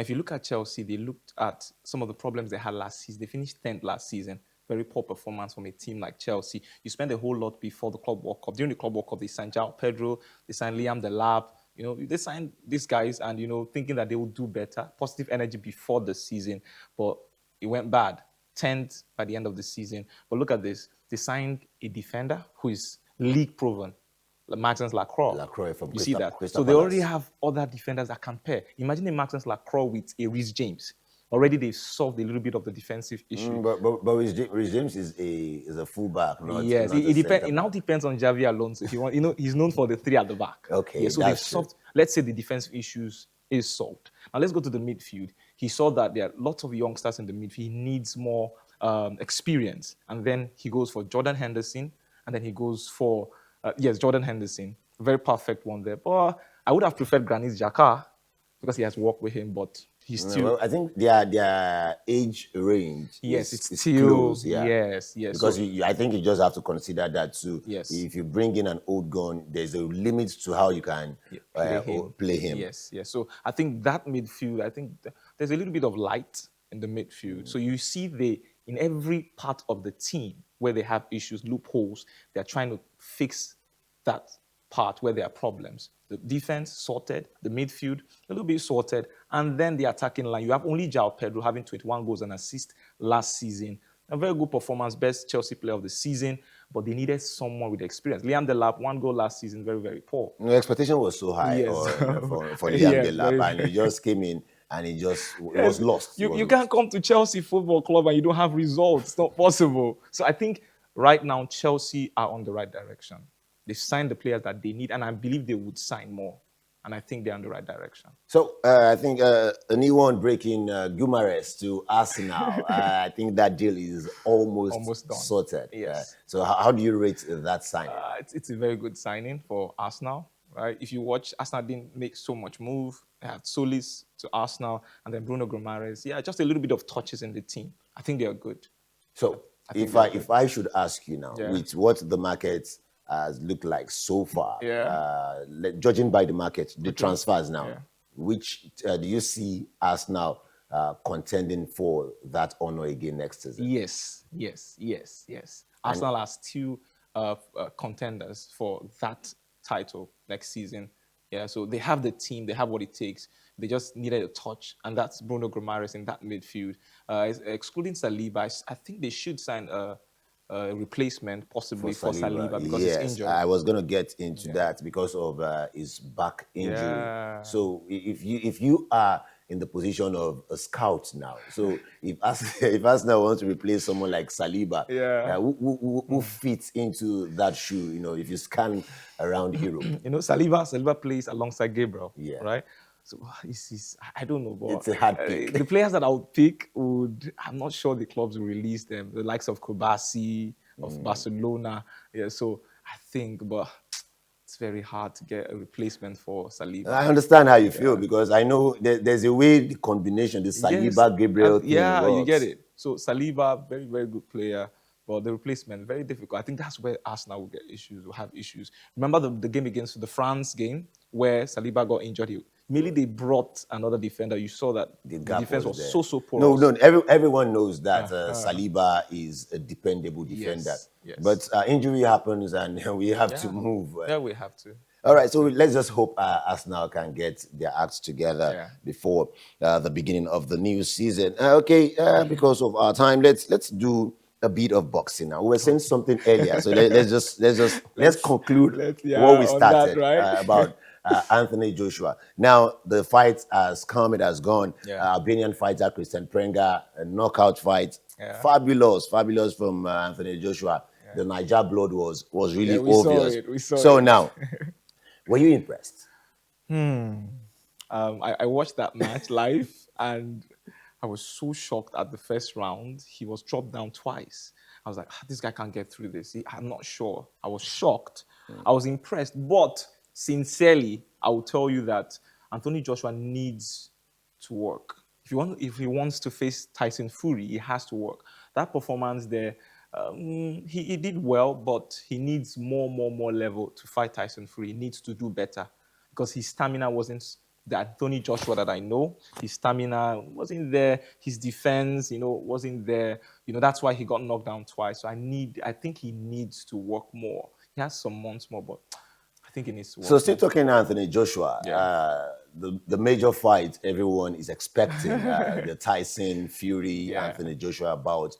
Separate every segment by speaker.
Speaker 1: Now, if you look at Chelsea, they looked at some of the problems they had last season. They finished 10th last season. Very poor performance from a team like Chelsea. You spend a whole lot before the Club World Cup. During the Club World Cup, they signed João Pedro, they signed Liam Delap. They signed these guys and, thinking that they will do better. Positive energy before the season. But it went bad. 10th by the end of the season. But look at this. They signed a defender who is league proven. Maxence Lacroix.
Speaker 2: Lacroix from
Speaker 1: You see that?
Speaker 2: Crystal
Speaker 1: So they already
Speaker 2: Palace.
Speaker 1: have other defenders that can pair. Imagine a Maxence Lacroix with a Reece James. Already they've solved a little bit of the defensive issue.
Speaker 2: But Reece James is a fullback, not
Speaker 1: Yes,
Speaker 2: not a
Speaker 1: it depends.
Speaker 2: centre
Speaker 1: It now
Speaker 2: back.
Speaker 1: depends on Javi Alonso. If you want, he's known for the three at the back.
Speaker 2: Okay,
Speaker 1: Yeah, so they've
Speaker 2: that's true.
Speaker 1: solved. Let's say the defensive issues is solved. Now let's go to the midfield. He saw that there are lots of youngsters in the midfield. He needs more experience, and then he goes for Jordan Henderson, and then he goes for Jordan Henderson. Very perfect one there. But I would have preferred Granit Xhaka because he has worked with him, but he's still.
Speaker 2: Well, I think their age range
Speaker 1: Yes,
Speaker 2: is
Speaker 1: it's still
Speaker 2: close, yeah.
Speaker 1: Yes.
Speaker 2: Because
Speaker 1: So,
Speaker 2: I think you just have to consider that too.
Speaker 1: Yes.
Speaker 2: If you bring in an old gun, there's a limit to how you can play him.
Speaker 1: Yes. So I think that midfield, there's a little bit of light in the midfield. So you see in every part of the team where they have issues, loopholes, they're trying to fix that part where there are problems. The defense sorted, the midfield a little bit sorted, and then the attacking line. You have only João Pedro having 21 goals and assists last season. A very good performance, best Chelsea player of the season, but they needed someone with experience. Liam Delap, 1 goal last season, very, very poor.
Speaker 2: The expectation was so high
Speaker 1: Yes.
Speaker 2: for Liam
Speaker 1: Yes,
Speaker 2: Delap,
Speaker 1: very-
Speaker 2: and he just came in and it was lost. It was
Speaker 1: You
Speaker 2: lost.
Speaker 1: can't come to Chelsea Football Club and you don't have results. It's not possible. So I think right now Chelsea are on the right direction. They signed the players that they need, and I believe they would sign more. And I think they're on the right direction.
Speaker 2: So I think a new one breaking Gumares to Arsenal. I think that deal is almost
Speaker 1: done.
Speaker 2: sorted.
Speaker 1: Yes.
Speaker 2: So how do you rate that signing?
Speaker 1: It's a very good signing for Arsenal, right? If you watch, Arsenal didn't make so much move. They had Solis to Arsenal, and then Bruno Guimaraes. Yeah, just a little bit of touches in the team. I think they are good.
Speaker 2: So
Speaker 1: think
Speaker 2: if I should ask you now,
Speaker 1: Yeah.
Speaker 2: with what the market has looked like so far,
Speaker 1: Yeah.
Speaker 2: judging by the market, the transfers now,
Speaker 1: Yeah.
Speaker 2: which do you see Arsenal contending for that honor again next season?
Speaker 1: Yes. Arsenal are still contenders for that title next season. Yeah, so they have the team, they have what it takes. They just needed a touch, and that's Bruno Guimaraes in that midfield. Excluding Saliba, I think they should sign a replacement possibly for Saliba because
Speaker 2: yes,
Speaker 1: he's injured.
Speaker 2: I was going to get into that because of his back injury.
Speaker 1: Yeah.
Speaker 2: So if you are in the position of a scout now, so if Arsenal wants to replace someone like Saliba,
Speaker 1: Yeah.
Speaker 2: who fits into that shoe? If you scan around Europe,
Speaker 1: Saliba plays alongside Gabriel,
Speaker 2: Yeah.
Speaker 1: right? So I don't know, but
Speaker 2: It's a hard pick.
Speaker 1: the players that I would pick I'm not sure the clubs will release them. The likes of Kobasi, of Barcelona. Yeah, so I think, but it's very hard to get a replacement for Saliba.
Speaker 2: I understand how you feel because I know there's a way the combination, the Saliba Gabriel thing
Speaker 1: yeah,
Speaker 2: works.
Speaker 1: you get it. So Saliba, very, very good player. But the replacement, very difficult. I think that's where Arsenal will get issues, will have issues. Remember the game against the France game where Saliba got injured? Immediately they brought another defender. You saw that the
Speaker 2: gap
Speaker 1: defense was
Speaker 2: there.
Speaker 1: so porous.
Speaker 2: No, everyone knows that Saliba is a dependable defender.
Speaker 1: Yes.
Speaker 2: But injury happens and we have to move.
Speaker 1: Yeah, we have to.
Speaker 2: All right, so let's just hope Arsenal can get their acts together before the beginning of the new season. Because of our time, let's do a bit of boxing now. We were saying something earlier, so let's conclude what we started about Anthony Joshua. Now the fight has come, it has gone. Albanian fighter Christian Prenga, a knockout fight. Fabulous from Anthony Joshua. The Niger blood was really obvious.
Speaker 1: We saw it.
Speaker 2: Now, were you impressed?
Speaker 1: I watched that match live and I was so shocked at the first round. He was dropped down twice. I was like, this guy can't get through this. I'm not sure. I was shocked. I was impressed. But sincerely, I will tell you that Anthony Joshua needs to work. If he wants to face Tyson Fury, he has to work. That performance there, he did well, but he needs more level to fight Tyson Fury. He needs to do better because his stamina wasn't the Anthony Joshua that I know. His stamina wasn't there. His defense, wasn't there. That's why he got knocked down twice. So I think he needs to work more. He has some months more, but I think he needs to work
Speaker 2: So still
Speaker 1: more.
Speaker 2: talking Anthony Joshua,
Speaker 1: Yeah.
Speaker 2: the major fight everyone is expecting, the Tyson Fury Anthony Joshua bout,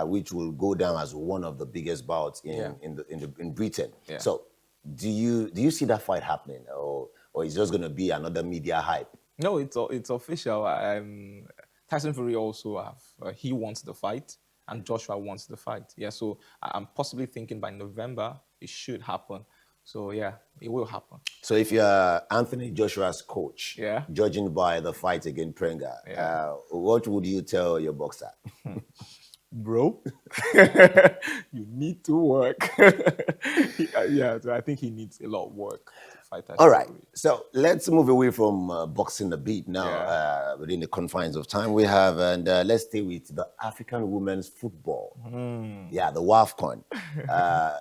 Speaker 2: which will go down as one of the biggest bouts in Britain.
Speaker 1: Yeah.
Speaker 2: So do you see that fight happening, or is it just going to be another media hype?
Speaker 1: No, it's official. Tyson Fury also he wants the fight, and Joshua wants the fight. Yeah, so I'm possibly thinking by November it should happen. So yeah, it will happen.
Speaker 2: So if you're Anthony Joshua's coach,
Speaker 1: Yeah.
Speaker 2: judging by the fight against Prenga, what would you tell your boxer?
Speaker 1: Bro, you need to work. Yeah, so I think he needs a lot of work to fight Tyson
Speaker 2: All right,
Speaker 1: Fury.
Speaker 2: so let's move away from boxing a bit now, within the confines of time we have, and let's stay with the African women's football. Yeah, the WAFCON.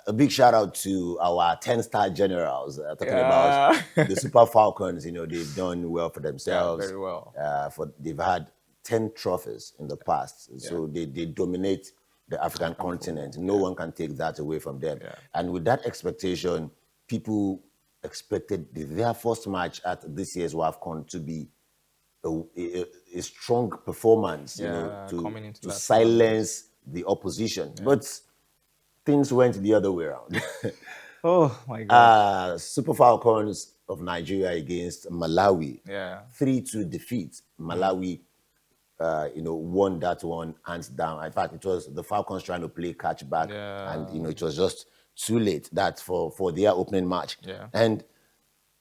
Speaker 2: A big shout out to our 10-star generals, talking about the Super Falcons. They've done well for themselves.
Speaker 1: Very well.
Speaker 2: They've had 10 trophies in the past, so they dominate the African continent. No one can take that away from them. And with that expectation, people expected their first match at this year's WAFCON to be a strong performance, to silence the opposition. But things went the other way around.
Speaker 1: Oh my God.
Speaker 2: Super Falcons of Nigeria against Malawi. 3-2 defeat. Malawi won that one hands down. In fact, it was the Falcons trying to play catch back, and it was just too late. That for their opening match. And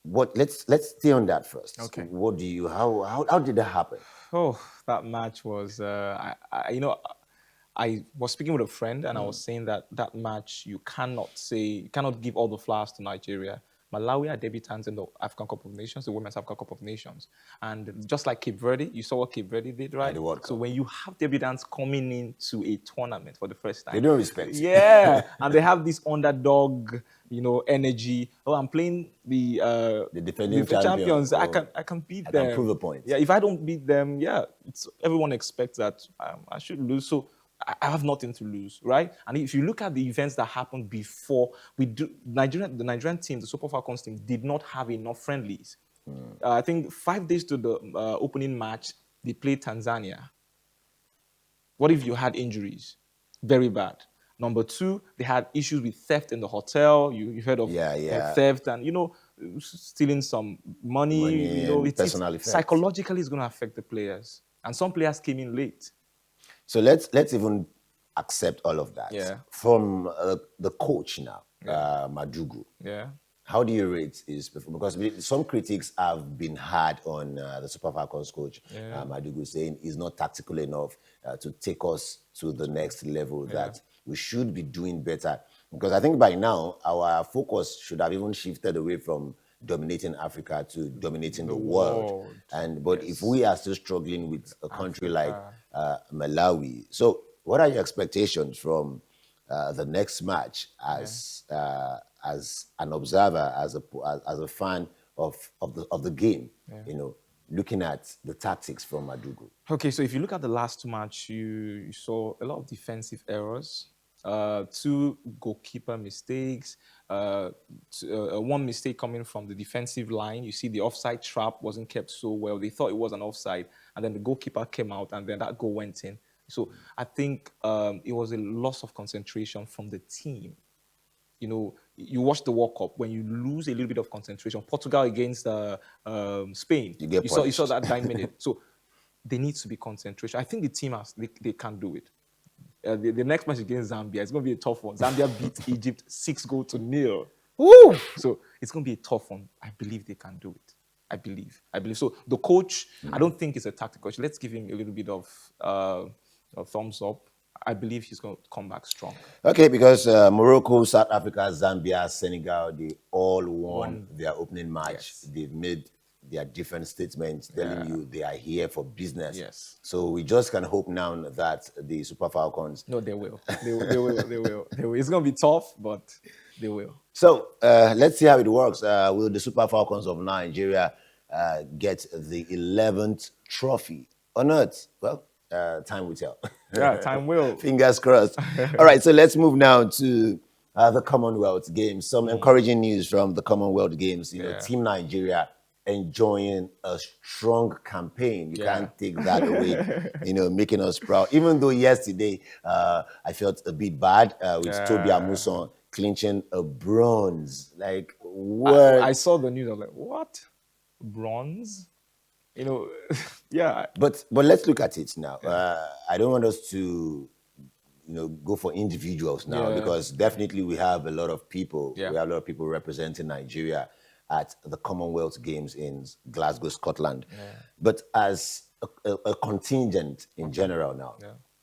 Speaker 2: let's stay on that first.
Speaker 1: Okay.
Speaker 2: What do you how did that happen?
Speaker 1: Oh, that match was I was speaking with a friend, and I was saying that match, you cannot give all the flowers to Nigeria. Malawi are debutants in the African Cup of Nations, the Women's African Cup of Nations. And just like Cape Verde, you saw what Cape Verde did, right?
Speaker 2: The World Cup.
Speaker 1: So when you have debutants coming into a tournament for the first time,
Speaker 2: they don't respect.
Speaker 1: Yeah, and they have this underdog, energy. Oh, I'm playing the
Speaker 2: defending
Speaker 1: champions.
Speaker 2: Oh,
Speaker 1: I can beat them.
Speaker 2: I can prove a point.
Speaker 1: Yeah, if I don't beat them, everyone expects that I should lose. So I have nothing to lose, right? And if you look at the events that happened before, the Nigerian team, the Super Falcons team, did not have enough friendlies. I think 5 days to the opening match, they played Tanzania. What if you had injuries? Very bad. Number 2, they had issues with theft in the hotel. You heard of theft and, stealing some money.
Speaker 2: Personal effects.
Speaker 1: Psychologically, it's going to affect the players. And some players came in late.
Speaker 2: So let's even accept all of that. From the coach now, Madugu. How do you rate his performance? Because some critics have been hard on the Super Falcons coach, Madugu, saying he's not tactical enough to take us to the next level, that we should be doing better. Because I think by now, our focus should have even shifted away from dominating Africa to dominating the world. But if we are still struggling with a country like Malawi, so what are your expectations from the next match as an observer, as a fan of the game? Looking at the tactics from Madugu.
Speaker 1: Okay, so if you look at the last match, you saw a lot of defensive errors. 2 goalkeeper mistakes, one mistake coming from the defensive line. You see the offside trap wasn't kept so well. They thought it was an offside, and then the goalkeeper came out, and then that goal went in. So I think it was a loss of concentration from the team. You watch the World Cup, when you lose a little bit of concentration. Portugal against Spain, you saw that 9 minutes. So there needs to be concentration. I think the team they can do it. The next match against Zambia, it's going to be a tough one. Zambia beat Egypt 6-0. Woo! So it's going to be a tough one. I believe they can do it. I believe. So the coach, I don't think he's a tactical coach. Let's give him a little bit of a thumbs up. I believe he's going to come back strong.
Speaker 2: Okay, because Morocco, South Africa, Zambia, Senegal, they all won their opening match. They've made their different statements telling you they are here for business. So we just can hope now that the Super Falcons...
Speaker 1: No, they will. They will. It's going to be tough, but they will.
Speaker 2: So let's see how it works. Will the Super Falcons of Nigeria get the 11th trophy or not? Well, time will tell.
Speaker 1: Yeah, time will.
Speaker 2: Fingers crossed. All right, so let's move now to the Commonwealth Games. Some encouraging news from the Commonwealth Games. You know, Team Nigeria enjoying a strong campaign. You can't take that away, you know, making us proud. Even though yesterday I felt a bit bad with Toby Amuson clinching a bronze. Like, what?
Speaker 1: I saw the news. I was like, what? Bronze? You know, yeah.
Speaker 2: But let's look at it now. I don't want us to, you know, go for individuals now because definitely we have a lot of people. We have a lot of people representing Nigeria at the Commonwealth Games in Glasgow, Scotland. But as a contingent in general now,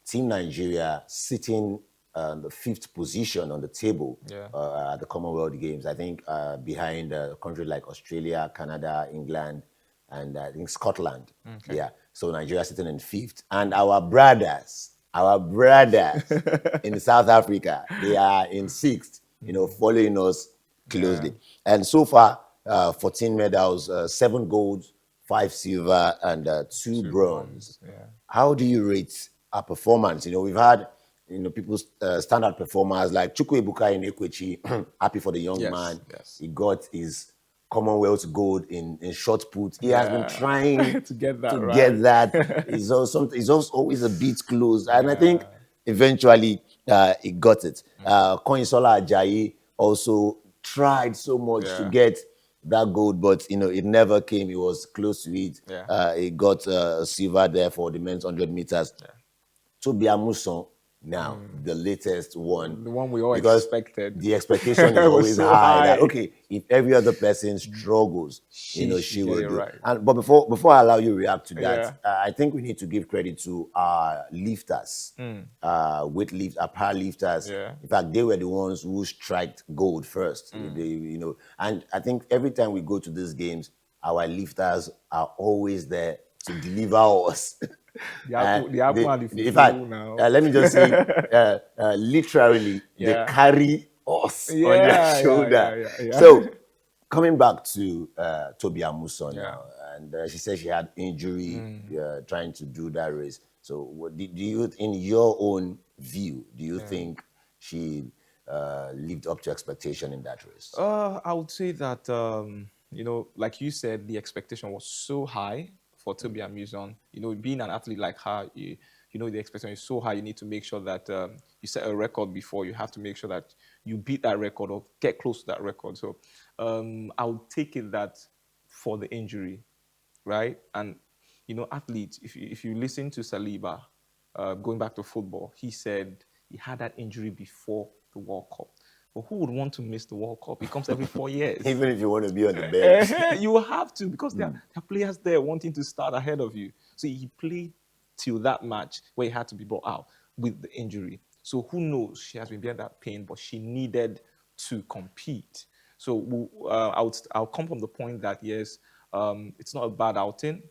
Speaker 2: Team Nigeria sitting the 5th position on the table at the Commonwealth Games. I think behind a country like Australia, Canada, England, and I think Scotland. Yeah. So Nigeria sitting in 5th. And our brothers in South Africa, they are in 6th, you know, following us closely. And so far, 14 medals, 7 golds, 5 silver, and 2 bronze. How do you rate our performance? You know, we've had, you know, people's standout performers like Chukwuebuka Inekwechi, happy for the young man. He got his Commonwealth gold in shot put. He has been trying
Speaker 1: to get that.
Speaker 2: He's also always a bit close. And I think eventually he got it. Koinsola Ajayi also tried so much to get that gold, but, you know, it never came. He was close to it. He got silver there for the men's 100 meters. Toby Amuson, now the latest one,
Speaker 1: the one we all expected.
Speaker 2: The expectation is always so high. That, okay, if every other person struggles, you know, she will do. But before I allow you to react to that, I think we need to give credit to our lifters, weight our power lifters. In fact, they were the ones who striked gold first. They, you know, and I think every time we go to these games, our lifters are always there to deliver us.
Speaker 1: In fact,
Speaker 2: let me just say, literally, they carry us on their shoulder. So, coming back to Toby Amuson now, and she said she had injury trying to do that race. So, what do you, in your own view, do you think she lived up to expectation in that race?
Speaker 1: I would say that, you know, like you said, the expectation was so high for Toby Amuson. You know, being an athlete like her, you know, the expectation is so high. You need to make sure that you set a record before. You have to make sure that you beat that record or get close to that record. So I would take it that for the injury, right? And, you know, athletes, if you listen to Saliba, going back to football, he said he had that injury before the World Cup. But who would want to miss the World Cup? It comes every 4 years.
Speaker 2: Even if you want to be on the bench.
Speaker 1: You will have to, because there are players there wanting to start ahead of you. So he played till that match where he had to be brought out with the injury. So who knows? She has been bearing that pain, but she needed to compete. So I'll come from the point that, yes, it's not a bad outing.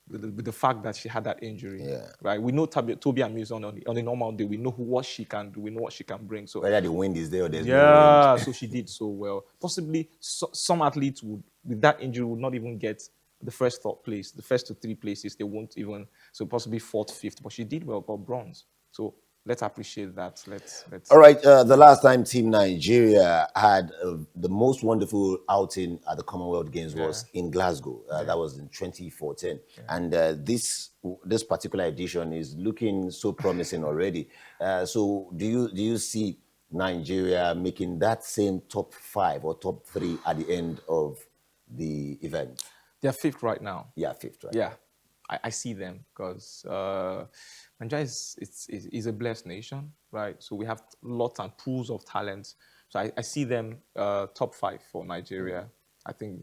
Speaker 1: With the fact that she had that injury, right? We know Toby Amuson on a normal day. We know what she can do. We know what she can bring. So
Speaker 2: whether the wind is there or there's no wind.
Speaker 1: So she did so well. Possibly some athletes would, with that injury, would not even get the first 3rd place. The first to 3 places, they won't even. So possibly 4th, 5th. But she did well, got bronze. So let's appreciate that. Let's.
Speaker 2: All right. The last time Team Nigeria had the most wonderful outing at the Commonwealth Games was in Glasgow. That was in 2014, and this particular edition is looking so promising already. So do you see Nigeria making that same top 5 or top 3 at the end of the event?
Speaker 1: They're 5th right now.
Speaker 2: Yeah, 5th right.
Speaker 1: Yeah, I see them because Nigeria is a blessed nation, right? So we have lots and pools of talent. So I see them top 5 for Nigeria. I think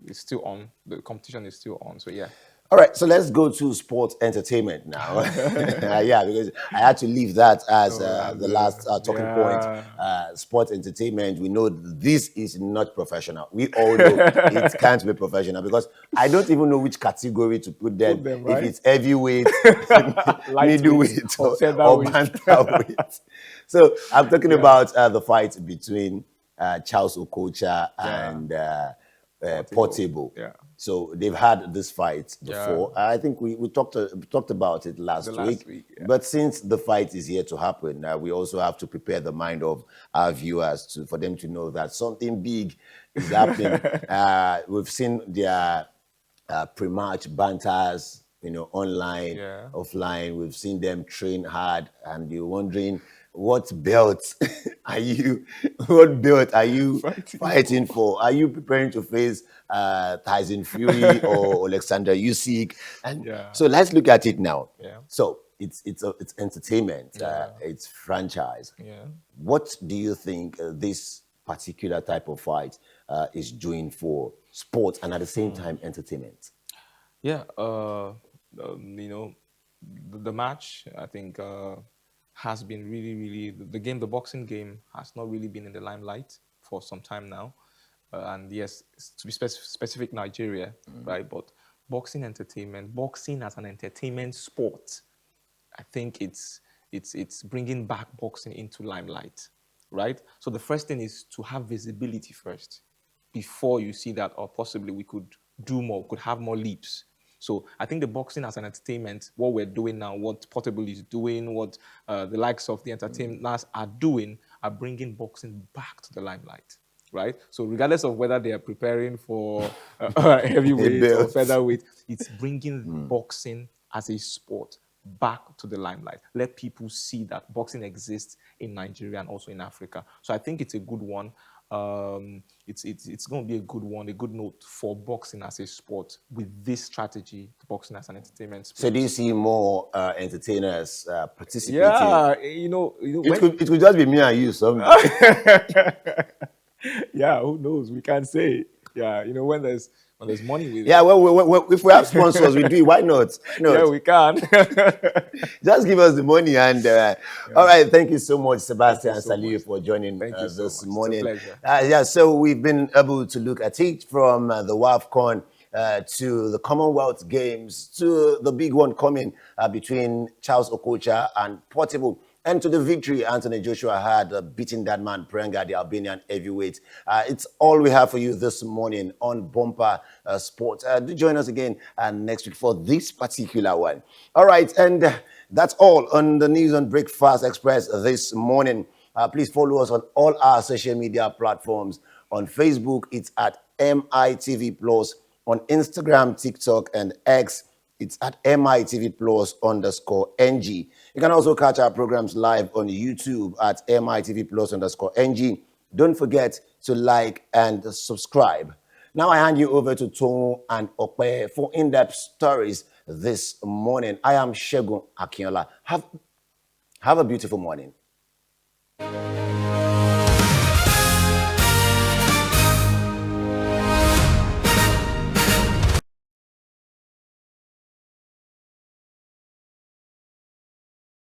Speaker 1: it's still on. The competition is still on. So yeah.
Speaker 2: All right, so let's go to sports entertainment now. Yeah, because I had to leave that as the last talking point. Sports entertainment, we know this is not professional. We all know it can't be professional because I don't even know which category to put them right? If it's heavyweight, middleweight, or bantamweight. So I'm talking about the fight between Charles Okocha and Portable. So they've had this fight
Speaker 1: Yeah.
Speaker 2: before. I think we talked about it last
Speaker 1: The
Speaker 2: week.
Speaker 1: last week. Yeah.
Speaker 2: But since the fight is here to happen, we also have to prepare the mind of our viewers for them to know that something big is happening. We've seen their pre-match banters, online,
Speaker 1: Yeah.
Speaker 2: offline. We've seen them train hard, and you're wondering what belt what belt are you fighting for? Are you preparing to face Tyson Fury or Alexander Usyk? And
Speaker 1: Yeah.
Speaker 2: so let's look at it now.
Speaker 1: Yeah.
Speaker 2: So it's entertainment,
Speaker 1: Yeah.
Speaker 2: it's franchise.
Speaker 1: Yeah.
Speaker 2: What do you think this particular type of fight is doing for sports and at the same time entertainment?
Speaker 1: Yeah, you know, the match I think has been really, really the game. The boxing game has not really been in the limelight for some time now, and yes, to be specific, Nigeria, right? But boxing entertainment, boxing as an entertainment sport, I think it's bringing back boxing into limelight, right? So the first thing is to have visibility first before you see that, or possibly we could do more, could have more leaps. So I think the boxing as an entertainment, what we're doing now, what Portable is doing, what the likes of the entertainers are doing, are bringing boxing back to the limelight, right? So regardless of whether they are preparing for
Speaker 2: A
Speaker 1: heavyweight or
Speaker 2: belt.
Speaker 1: featherweight, it's bringing boxing as a sport back to the limelight. Let people see that boxing exists in Nigeria and also in Africa. So I think it's a good one. It's going to be a good one, a good note for boxing as a sport with this strategy, boxing as an entertainment
Speaker 2: So
Speaker 1: sport.
Speaker 2: do you see more entertainers participating?
Speaker 1: Yeah,
Speaker 2: It could just be me and you someday.
Speaker 1: yeah, who knows? We can't say. Yeah, when there's money with
Speaker 2: Yeah,
Speaker 1: it.
Speaker 2: well, if we have sponsors, we do it. Why not? Why
Speaker 1: Yeah,
Speaker 2: not?
Speaker 1: we can.
Speaker 2: Just give us the money. And all right, thank you so much,
Speaker 1: Thank
Speaker 2: Sebastian
Speaker 1: you
Speaker 2: and
Speaker 1: so much.
Speaker 2: Saliu, for joining
Speaker 1: Thank you so
Speaker 2: this
Speaker 1: much. It's a
Speaker 2: morning.
Speaker 1: pleasure.
Speaker 2: Yeah, so we've been able to look at it from the WAFCON to the Commonwealth Games to the big one coming between Charles Okocha and Portable. And to the victory Anthony Joshua had beating that man, Prenga, the Albanian heavyweight. It's all we have for you this morning on Bumper Sports. Do join us again next week for this particular one. All right, and that's all on the News on Breakfast Express this morning. Please follow us on all our social media platforms. On Facebook, it's at MITV Plus. On Instagram, TikTok, and X, it's at MITV Plus_NG. You can also catch our programs live on YouTube at MITV Plus_NG. Don't forget to like and subscribe. Now I hand you over to Tomu and Okpe for in-depth stories this morning. I am Shegun Akinola. Have a beautiful morning.